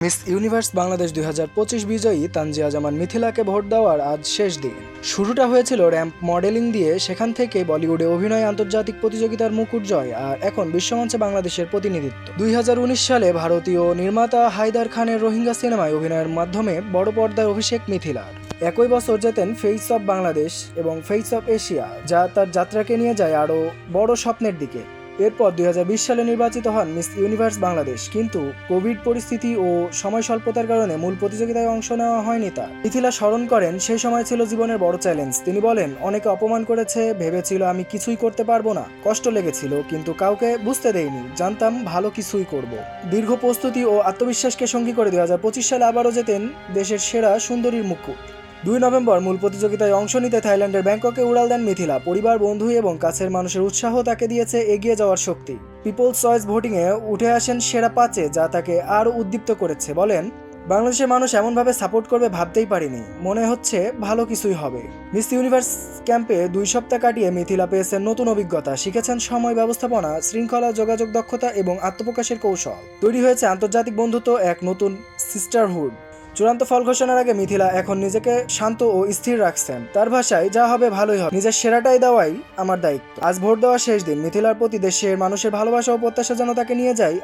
Miss universe Bangladesh 2025 বিজয়ী তানজিয়া জামান মিথিলাকে vote দেওয়ার আজ শেষ দিন। শুরুটা হয়েছিল র্যাম্প মডেলিং দিয়ে, সেখান থেকে বলিউডে অভিনয়, আন্তর্জাতিক প্রতিযোগিতার মুকুট জয়, আর এখন বিশ্বমঞ্চে বাংলাদেশের প্রতিনিধিত্ব। 2019 সালে ভারতীয় নির্মাতা হায়দার খানের রোহিঙ্গা সিনেমায় অভিনয়ের মাধ্যমে বড় পর্দায় অভিষেক মিথিলার। একই বছর জেতেন ফেস অফ বাংলাদেশ এবং ফেস অফ এশিয়া, যা তার যাত্রাকে নিয়ে যায় আরও বড় স্বপ্নের দিকে। এরপর 2020 সালে নির্বাচিত হন মিস ইউনিভার্স বাংলাদেশ, কিন্তু কোভিড পরিস্থিতি ও সময় স্বল্পতার কারণে মূল প্রতিযোগিতায় অংশ নেওয়া হয়নি তার। মিথিলা স্মরণ করেন, সেই সময় ছিল জীবনের বড় চ্যালেঞ্জ। তিনি বলেন, অনেকে অপমান করেছে, ভেবেছিল আমি কিছুই করতে পারবো না, কষ্ট লেগেছিল, কিন্তু কাউকে বুঝতে দেইনি, জানতাম ভালো কিছুই করব। দীর্ঘ প্রস্তুতি ও আত্মবিশ্বাসকে সঙ্গী করে 2025 সালে আবারও জেতেন দেশের সেরা সুন্দরীর মুকুট। 2 নভেম্বর মূল প্রতিযোগিতায় অংশ নিতে থাইল্যান্ডের ব্যাংককে উড়াল দেন মিথিলা। পরিবার, বন্ধু এবং কাছের মানুষের উৎসাহ তাকে দিয়েছে এগিয়ে যাওয়ার শক্তি। পিপলস চয়েস ভোটিংয়ে উঠে আসেন সেরা 5-এ, যা তাকে আরও উদ্দীপ্ত করেছে। বলেন, বাংলাদেশের মানুষ এমনভাবে সাপোর্ট করবে ভাবতেই পারিনি, মনে হচ্ছে ভালো কিছুই হবে। মিস ইউনিভার্স ক্যাম্পে 2 সপ্তাহ কাটিয়ে মিথিলা পেয়েছেন নতুন অভিজ্ঞতা, শিখেছেন সময় ব্যবস্থাপনা, শৃঙ্খলা, যোগাযোগ দক্ষতা এবং আত্মপ্রকাশের কৌশল। তৈরি হয়েছে আন্তর্জাতিক বন্ধুত্ব, এক নতুন সিস্টারহুড। চূড়ান্ত ফল ঘোষণার আগে মিথিলা এখন নিজেকে শান্ত ও স্থির রাখছেন। তার ভাষায়, যা হবে ভালোই হবে, নিজের সেরাটাই দেওয়াই আমার দায়িত্ব। আজ ভোট দেওয়ার শেষ দিন। মিথিলার প্রতি দেশের মানুষের ভালোবাসা ও প্রত্যাশা যেন তাকে নিয়ে যায়